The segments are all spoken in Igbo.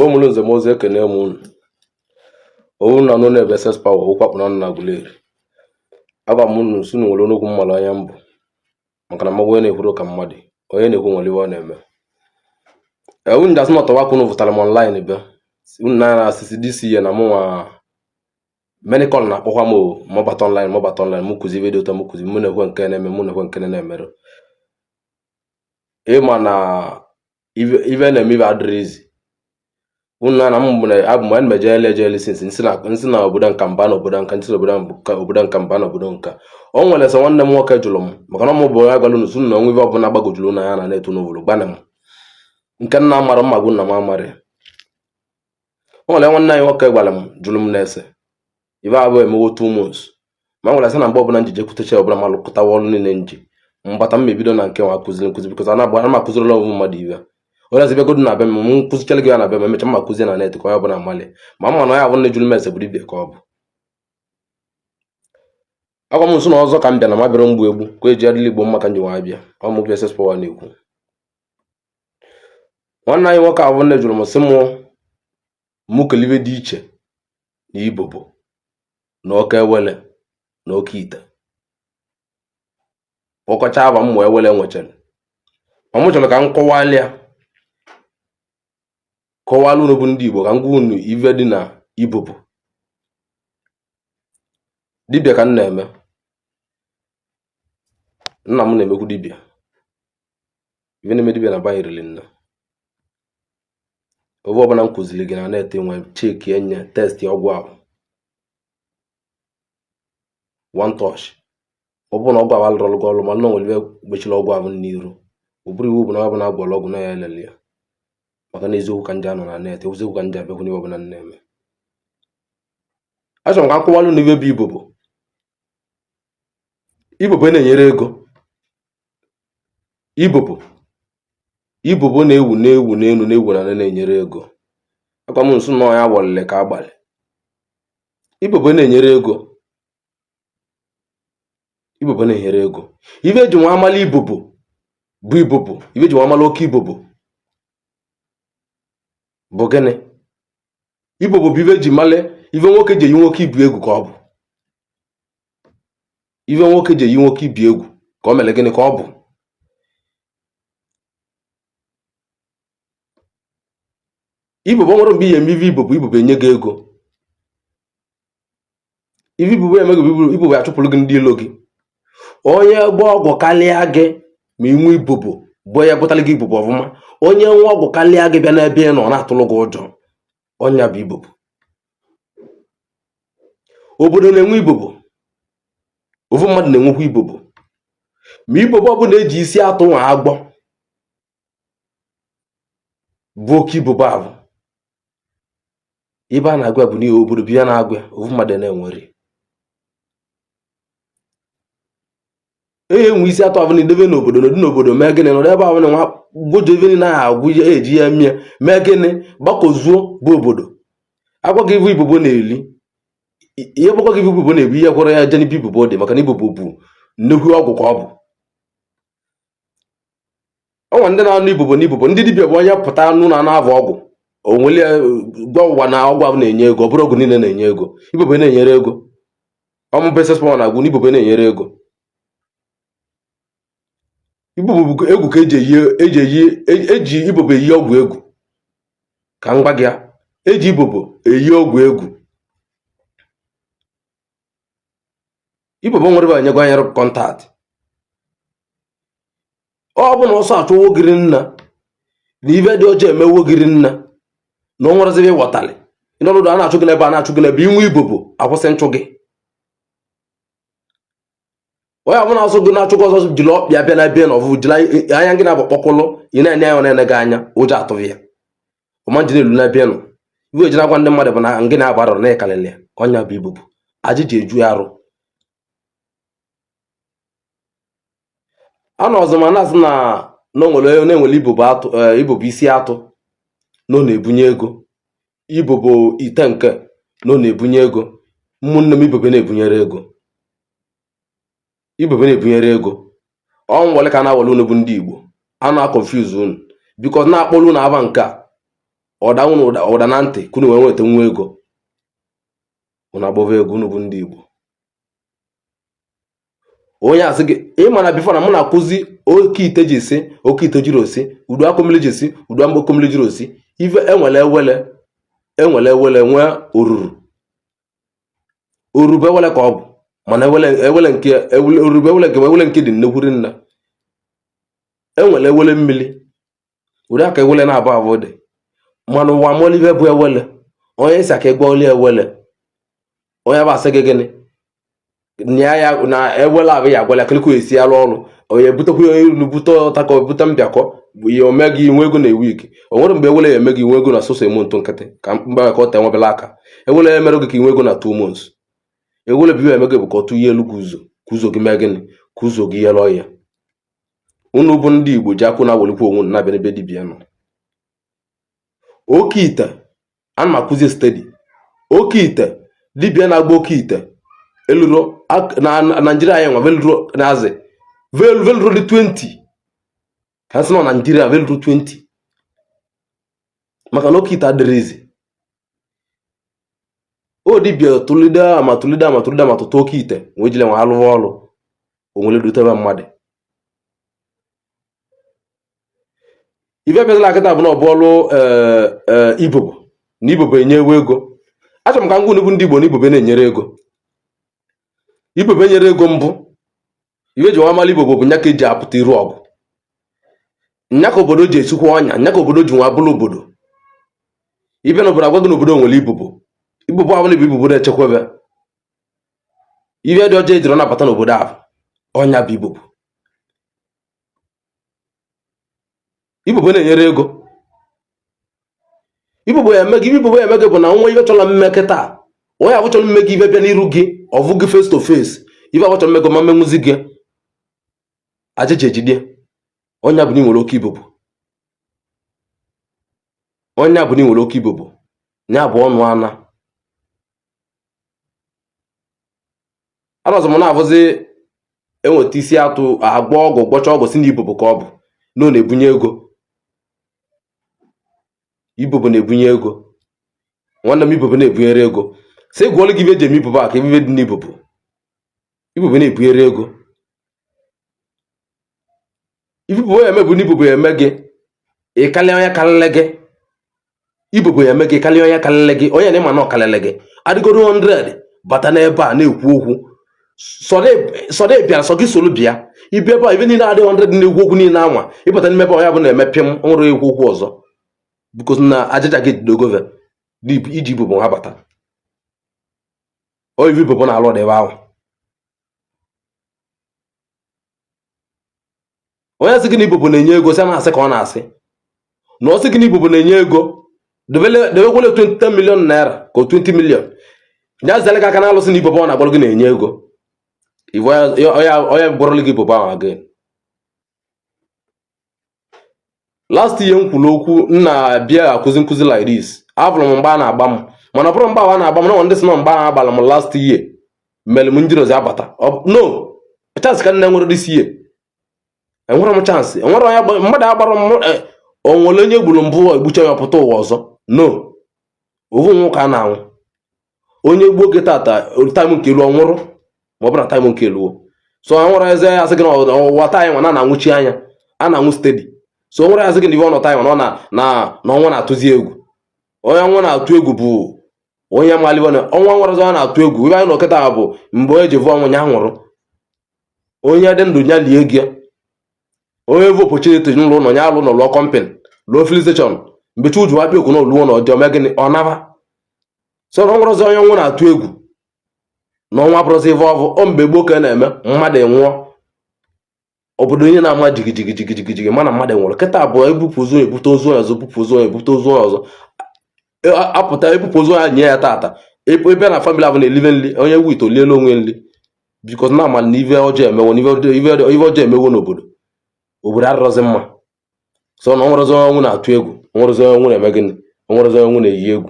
Igbo mụrụ nze m ozi ekene m unu. Owu na nụ na-ebe SS Power ụkwakpụ na na Aguleri. Agwa m unu sunu nwere onokwu mmalụ anya mbụ maka na mmadụ onye na-ekwuru ka mmadụ onye na-ekwu nwere iwe ọ na-eme. Unu ndị asị nọtọwa ka unu vụtara m online be unu na asịsị DC ya na mụnwa many call na-akpọkwa m mọbata online m kụzi vidio ụtọ m kụzi mụ na-ekwe nke na-eme mụ na-ekwe nke na-emere ịma na ive na-eme ive adịrịzi unu na m abụ m meje ele sinsi nsi na obodo nka mba na obodo nka nsi obodo nka mba na obodo nka o nwere sọ nwanne m nwoke jụrụ m maka na m bụ ya gwara unu sunu na onwe ive ọbụla gbagojuru na ya na na-eto n'obodo gbana m nke nna amara mma gwu nna m amarị. O nwere nwanne anyị nwoke gwara m jụrụ m na-ese ive abụ emewo 2 months ma nwere sị na mgbe ọbụla nji jekwutecha ọbụla ma lụkọtawa ọrụ niile nji mbata m mebido na nke nwa nkụzi bikọta ana m akụzirila ọbụ mmadụ ive onye zi begodu na be m nkụzichara gị ya na be m emecha m akụzi na net ka onye ọbụla amali ma mma na onye abụ nne jụrụ m ese bụrụ ibie ka ọ bụ. Agwa m nso na ọzọ ka m bịa na ma bịara mgbu egbu ka eji adịla Igbo mma ka nji nwa bịa ọ mụ bụ SS Power na-ekwu. Nwanne anyị nwoke abụ nne jụrụ m sị mụ kelive dị iche na Ibobo na oke ewele na oke ite ọkọcha aba mmụ ewele nwechara ọ chọrọ ka m kọwalụ unu bụ ndị Igbo ka m gwa unu ive dị na Ibobo. Dibịa ka m na-eme nna m na-emekwu dibịa ive na-eme dibịa na banyerele nna oge ọbụla m kụziri gị na net nwe cheki enye testi ọgwụ ahụ one touch ọ bụrụ na ọgwụ ahụ alụrụ gị ọrụ ma nọ nwere ive gbechiri ọgwụ ahụ n'iru ọ bụrụ iwu bụ na ọ bụla agwọrọ ọgwụ na ya elele ya maka na eziokwu ka ndị anọ na net eziokwu ka ndị abịakwu n'ihe ọbụla na-eme. Achọrọ m ka akwụwalụ n'ive bụ Ibobo. Ibobo na-enyere ego. Ibobo na-ewu n'elu na na-enyere ego. Akwa m nso na ya wọlịlị ka agbalị. Ibobo na-enyere ego. Ibobo na-enyere ego. Ive eji nwa amala Ibobo bụ Ibobo. Ive eji nwa amala oke Ibobo bụ gịnị? Ibobo bụ ive eji male ive nwoke ji eyi nwoke ibi egwu ka ọ bụ. Ive nwoke ji eyi nwoke ibi egwu ka o mere gịnị ka ọ bụ. Ibobo nwere mgbe ihe eme ive Ibobo enye gị ego. Ive Ibobo emeghị Ibobo achụpụrụ gị ndị ilo gị. Onye gba ọgwụ karịa gị ma inwe Ibobo bụ ya bụtara gị Ibobo ọfụma. Onye nwa ọgwụ karịa gị bịa n'ebe ị nọ na-atụrụ gị ụjọ ọnya bụ Ibobo. Obodo na-enwe Ibobo ofu mmadụ na-enwekwa Ibobo ma Ibobo ọbụla eji isi atụ nwa agbọ bụ oke Ibobo ahụ. Ibe a na-agwa bụ n'ihe obodo bụ ya na-agwa ofu mmadụ na-enwere enwe isi atụ ahụ na edebe n'obodo n'odi n'obodo mee gịnị nọdụ ebe ahụ na nwa gwojo ebe na-agwụ eji ya mie mee gịnị gbakozuo bụ obodo. Agwa gị ivu Ibobo na-eli ihe bụkwa gị ivu Ibobo na-ebu ihe kwụrụ ya jenibe Ibobo dị maka na Ibobo bụ nnukwu ọgwụ ka ọ bụ. O nwere ndị na-anụ Ibobo na Ibobo ndị dibịa bụ onye pụta anụ na na-avụ ọgwụ o nwere gwa ụwa na ọgwụ ahụ na-enye ego ọ bụrụ ọgwụ niile na-enye ego. Ibobo na-enyere ego ọmụ SS Power na-agwụ na Ibobo na-enyere ego. Ibobo bụ egwu ka eji Ibobo eyi ọgwụ egwu ka m gwa gị ya eji Ibobo eyi ọgwụ egwu. Ibobo nwere ebe anyego anyere kọntaktị ọ bụ na ọsọ achụ wogiri nna na ive dị ọjọọ eme wogiri nna na ọ nwerezibe ịghọtalị ịnọdụ a na-achụ gị n'ebe a na-achụ gị n'ebe inwe Ibobo akwụsị nchụ gị. Onye abụ na-asụ gị na-achụ gị ọzọ jiri ọkpịa bịa na bịa na ọvụ jiri anya gị na-abụ kpọkụlụ ị na-enye ya na-ene gị anya ụjọ atụghị ya ọma nji na-elu na bịa nọ iwe eji na-agwa ndị mmadụ bụ na ngị na-agbara na ịkalịlị ya ọnya bụ Ibobo ajị ji eju ya arụ. A na ọzọ ma na-asị na onwere na-enwere Ibobo isi atụ na ọ na-ebunye ego. Ibobo ite nke na ọ na-ebunye ego. Ụmụnne m Ibobo na-ebunyere ego. Ibobo na-ebunyere ego ọ nwere ka na-awọlụ unu bụ ndị Igbo a na-confuse unu because na-akpọrọ unu aba nke a ọda unu ụda na ntị ka unu wee nweta nwa ego. Unu agbọva ego, unu bụ ndị Igbo. Onye asị gị ịma na bifo na mụ na-akụzi oke ite ji esi, oke ite jiri osi, udu akụmili ji esi, udu akụmili jiri osi, ife enwele ewele nwee oruru. Oruru bụ ewele ka ọ bụ, mana oruru bụ ewele nke dị nnekwuri nna. Enwele ewele mmiri, ụdị aka ewele na-abụ abụ dị, mana ụwa mọlive bụ ewele. Onye isi aka egwe oli ewele, onye bụ asị gị gịnị ya na ewele abụ ya agwala akịlịkọ esi alụ ọrụ, onye butekwa onye iru bute ọtakọ bute mbịakọ bụ ihe ome gị inwe ego na-ewu ike. O nwere mgbe ewele ya eme gị inwe ego na soso emu ntụ nkịtị ka mgbe ka ọ tee nwebela aka. Ewele ya mere gị ka inwe ego na 2 months. Ewele bibe eme gị bụ ka ọ tụ ihe elu ka ụzọ gị mee gịnị ka ụzọ gị yelọ ya. Unu bụ ndị Igbo ji akwụ na-awelikwa onwe na-abịa n'ebe dibịa nọ. Oke ite ana m akụzi stedi. Oke ite dibịa na-agba oke ite eluro na Naijiria anyị nwa veluro na-azị veluro dị 20 ka nsị nọ Naijiria veluro 20 maka na oke ite adịrịzi. O dibịa tụlide ma tụtụ oke ite wee jile nwa alụwa ọrụ onwere dutebe mmadụ. Ife bịazila akịta bụ na ọ bụ ọrụ ibobo na ibobo enyewe ego. Achọrọ m ka ngwa unu bụ ndị Igbo na ibobo na-enyere ego. Ibobo enyere ego mbụ iwe ji nwa mala ibobo bụ nya ka eji apụta iru ọgụ, nya ka obodo ji esikwa ọnya, nya ka obodo ji nwa bụrụ obodo. Ibe na obodo agwa gị na obodo nwere ibobo abụla bụ ibobo na-echekwebe. Ibe dị ọjọọ ejiri na-abata n'obodo ahụ ọnya bụ ibobo. Ibobo na-enyere ego. Ibobo ya eme gị bụ na nwa ibe chọrọ mmekọta onye abụ chọrọ mme gị ibe bịa n'iru gị ọvụ gị face to face. Ibe abụ chọrọ mmego ma menwuzi gị ajịja ejide. Onye bụ na nwere oke ibobo. Onye bụ na nwere oke ibobo nya bụ ọnụ ana. Anọzọ m na-abụzi enweta isi atụ agba ọgwụ gwọcha ọgwụ si na ibobo ka ọ bụ na ọ na-ebunye ego. Ibobo na-ebunye ego. Nwanne m ibobo na-ebunyere ego. Sị gwọọlụ gị ibe eji eme ibobo a ka ibe dị n'ibobo. Ibobo na-ebunyere ego. Ibobo ya eme bụ n'ibobo ya eme gị ịkalị onye kalịlị gị. Ibobo ya eme gị ịkalị onye kalịlị gị, onye na ịma na ọ kalịlị gị adịgoro 100 bata n'ebe a na-ekwu okwu sọdị bịara sọ gị soro bịa. Ibe ebe a ibe niile adị 100 na-ekwu okwu niile anwa ịbata n'ime ebe onye bụ na-eme pịm nwere ekwu okwu ọzọ bikos na ajịja gị didogove iji ibobo ha bata. Oyibo ibobo na-alụ ọdị ebe ahụ. Onye sị gị na ibobo na-enye ego sị na-asị ka ọ na-asị na ọ sị gị na ibobo na-enye ego debekwele 20 million naira ka 20 million nya zele gị aka na alụsị na ibobo ọ na-agbalụ gị na-enye ego. Onye gborọlụ gị ibobo ahụ agị. Last year m kwuru okwu nna bịa akụzi nkụzi like this. Abụrụ m mgba a na-agba m mana ọ bụrụ mgba a na-agba m na ndị sị na mgba a agbala m last year mere m njiri abata. No chance ka nne nwere this year. Enwere m chance. Enwere onye mmadụ agbara m onwere onye gburu mbụ egbucha ya pụta ụwa ọzọ. No. Ovu nwoke a na-anwụ. Onye gbuo gị tata time nke elu ọnwụrụ ma ọ bụrụ na time nke elu. So nwere eze ya sị gị na ụwa time nwa na-anwụchi anya a na-anwụ steady. So nwere ya sị gị na iwe ọnọ time na ọnwa na-atụzi egwu. Onye ọnwa na-atụ egwu bụ onye maliwe na ọnwa nwere ọzọ na-atụ egwu. Ibe anyị na okịta bụ mgbe onye ji vụ ọnwụ nya nwụrụ. Onye dị ndụ nya lie gị. Onye vu opportunity n'ụlọ ụlọ nya alụ n'ụlọ company lụọ filling station mgbe chi uju akpị okwu na oluwo na ọjọọ mee gịnị ọ naba. So na nwere ọzọ onye ọnwụ na-atụ egwu na ọnwa bụrụzi ive ọvụ. O mgbe gboo ka na-eme mmadụ nwụọ obodo onye na-ama jigijigijigijigi mana mmadụ nwụrụ. Kịta abụọ ebupụ ozu ebute ozu ọzọ bupụ ozu ebute ozu ọzọ apụta ebupụ ozu ya nye ya tata ebe na family abụ na-elive nri onye wit oliela onwe nri bikos na ama na ive ọjọọ emewo ive ọjọọ emewo n'obodo. Obodo adịrọzi mma. So na onwerezi ọnwụ na-atụ egwu, onwerezi ọnwụ na-eme gịnị, onwerezi ọnwụ na-eyi egwu.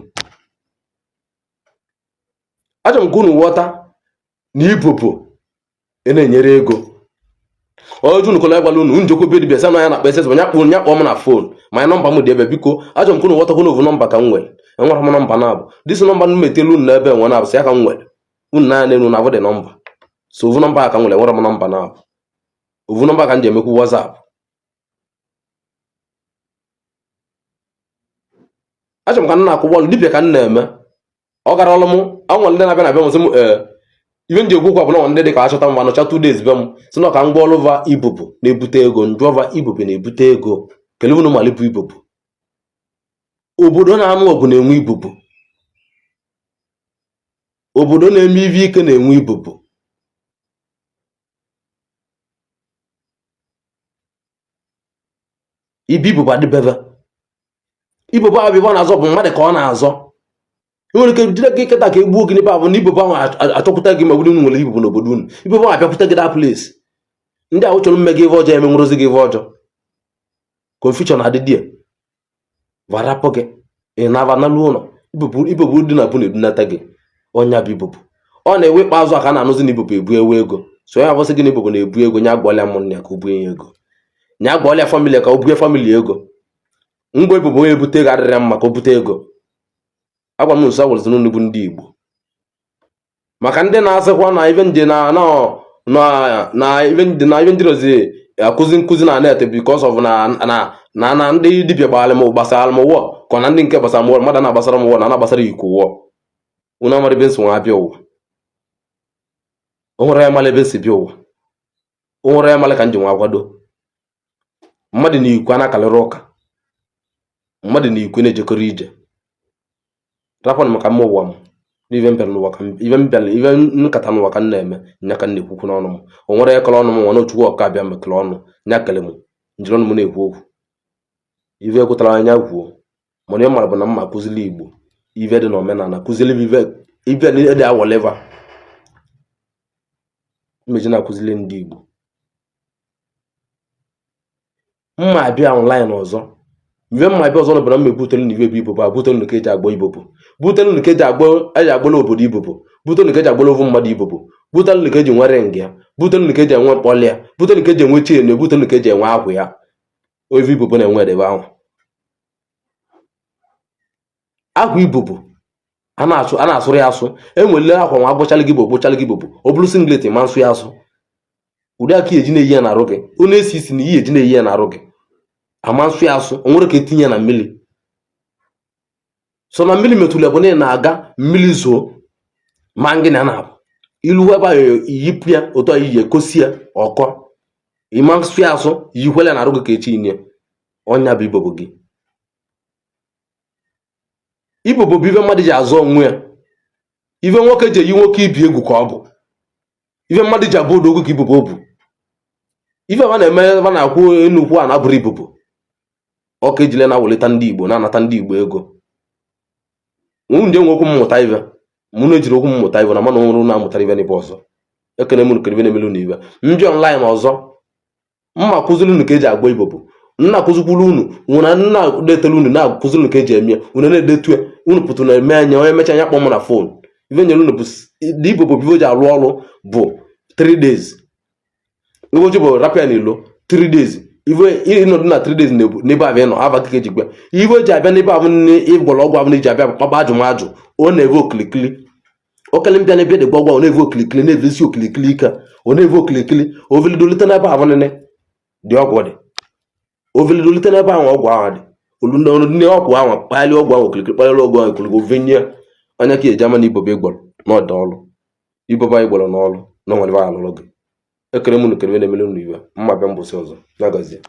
Achọrọ m ka unu ghọta na ibobo na-enyere ego. oju nkola ya gwala unu njekwa be dibia sa na ya na kpese nya kpọ m na fon ma nọmba m dị ebe biko ajọ m kwunu ghọtakwa n'ovu nọmba ka m nwere enwere m nọmba na-abụ dịsị nọmba m metelu unu n'ebe enwe na-abụ sị ya ka m nwere unu na enu na abụ dị nọmba so ovu nọmba ka m nwere enwere m nọmba na-abụ ovu nọmba ka m ji emekwu WhatsApp. Achọrọ m ka m na-akwụ ọlụ dibia ka m na-eme ọ gara ọlụ m anwere ndị na-abịa na be m sị m ibe m ji egwu kwa bụ na ndị dị ka achọta m anọcha 2 days be m sị na ka m gwa ọlụva ibubu na-ebute ego njụọva ibubu na-ebute ego kelevunu malibụ ibubu obodo na-anụ ọgụ na-enwe ibubu obodo na-eme ive ike na-enwe ibubu ibe ibubu adịbebe ibubu ahụ ibe ọ na-azọ bụ mmadụ ka ọ na-azọ nwere ike jide gị kịta ka egbuo gị n'ebe ahụ na ibubu ahụ achọpụta gị ma bụrụ unu nwere ibubu n'obodo unu ibubu ahụ abịapụta gị da place ndị ahụ chọrọ mme gị ive ọjọọ emenwụrụzi gị ive ọjọọ confusion na adịdị varapụ gị ị na-aba n'alụ ụlọ ibubu dị na bụ na-edunata gị ọnya bụ ibubu ọ na-ewe ikpeazụ a ka a na-anụzi na ibubu ebu ewe ego so ya bụsị gị na ibubu na-ebu ego nya gwọlịa ụmụnne ya ka o bue ya ego nya gwọlịa famili ka o bue famili ego mgbe ibubu onye ebute ego adịrị mma ka o bute ego agwa m nso agwụrụzi n'unu bụ ndị Igbo maka ndị na-asịkwa na ive nje na ive ndị rozi akụzi nkụzi na net because of na ndị dibịa gbasara m ụwọ ka na ndị nke gbasara m ụwọ mmadụ na-agbasara m ụwọ na na-agbasara iko ụwọ unu amara ebe nsi nwa abịa ụwa o nwere ya mala ebe nsi bịa ụwa o nwere ya mala ka m ji nwa akwado mmadụ na ikwu a na-akalịrị ụka mmadụ na ikwu na-ejekọrọ ije rapụ maka mma ụwa m n'ive mbịara n'ụwa ka ive nkata n'ụwa ka m na-eme nya ka m na-ekwukwu n'ọnụ m o nwere ekele ọnụ m nwa n'ochukwu ọka abịa mekele ọnụ nya kele m njiri ọnụ m na-ekwu okwu ive ekwutara anya kwuo mana ị mara bụ na mma akụzili Igbo ive dị na omenala kụzili ive dị awọleva mmeji na-akụzili ndị Igbo mma abịa online ọzọ ive mma abịa ọzọ nọbara mma ebutelu na ive bụ ibubu abutelu na ka eji agbọ ibubu butelu na ka eji agbọla obodo ibubu butelu na ka eji agbọla ovu mmadụ ibubu butelu na ka eji nwere nga ya butelu na ka eji enwe mkpọli ya butelu na ka eji enwe chenu butelu na ka eji enwe akwụ ya ovu ibubu na-enwe edebe ahụ ahụ ibubu a na-asụrụ ya asụ enwele akwa nwa agbọchala gị ibubu ọ bụrụ singlet ma nsụ ya asụ ụdị aka eji na-eyi ya na-arụ gị ọ na-esi isi na ihe eji na-eyi ya na-arụ gị ama nsụ ya asụ o nwere ka etinye ya na mmiri so na mmiri metụla bụ na na-aga mmiri zoo ma ngị na na-abụ ilu ebe ahụ yipụ ya otu anyị yi ekosi ya ọkọ ịma nsụ ya asụ yikwele na arụ gị ka echi inye ọnya bụ ibubu gị ibubu bụ ive mmadụ ji azụ onwe ya ive nwoke ji eyi nwoke ibi egwu ka ọ bụ ive mmadụ ji abụ odogwu ka ibubu o bụ ive a na-eme ebe na-akwụ nnukwu a na-abụrụ ibubu ọka ejile na-awelita ndị Igbo na-anata ndị Igbo ego nje nwe okwu mmụta ive mụ na ejiri okwu mmụta ive na mana ọrụ na-amụtara ive n'ebe ọzọ ekene mụ nkere ive na-emelu na ive ndị online ọzọ mma kụziri unu ka eji agba ibubu nna akụzikwuru unu nwere nna detelu unu na-akụziri unu ka eji eme unu na-edetu unu pụtụ na eme anya onye mecha anya kpọ m na fon ive nyere unu bụ dị ibubu bivo ji arụ ọrụ bụ 3 days ụbọchị bụ rapịa na ilo 3 days ive ịnọdụ na 3 days n'ebe abịa nọ aba ka eji gba ive ji abịa n'ebe abụ ịgwọrọ ọgwụ abụ na eji abịa kpaba ajụmajụ ọ na-eve okilikili okele mbịa na ebe dị gbọgwa ọ na-eve okilikili na-eve isi okilikili ike ọ na-eve okilikili ovelidolite n'ebe ahụ nene dị ọgwụ dị ovelidolite n'ebe ahụ ọgwụ ahụ dị olu ndị ọgwụ ahụ kpalị ọgwụ ahụ okilikili kpalịrị ọgwụ ahụ okilikili ovenye anya ka eji ama na ibobo ịgbọrọ n'ọdụ ọrụ ibobo anyị gbọrọ n'ọrụ na nwere alụrụ gị ekere m na ekere na-emele unu iwe mma bịa mbọsị ọzọ na-agazie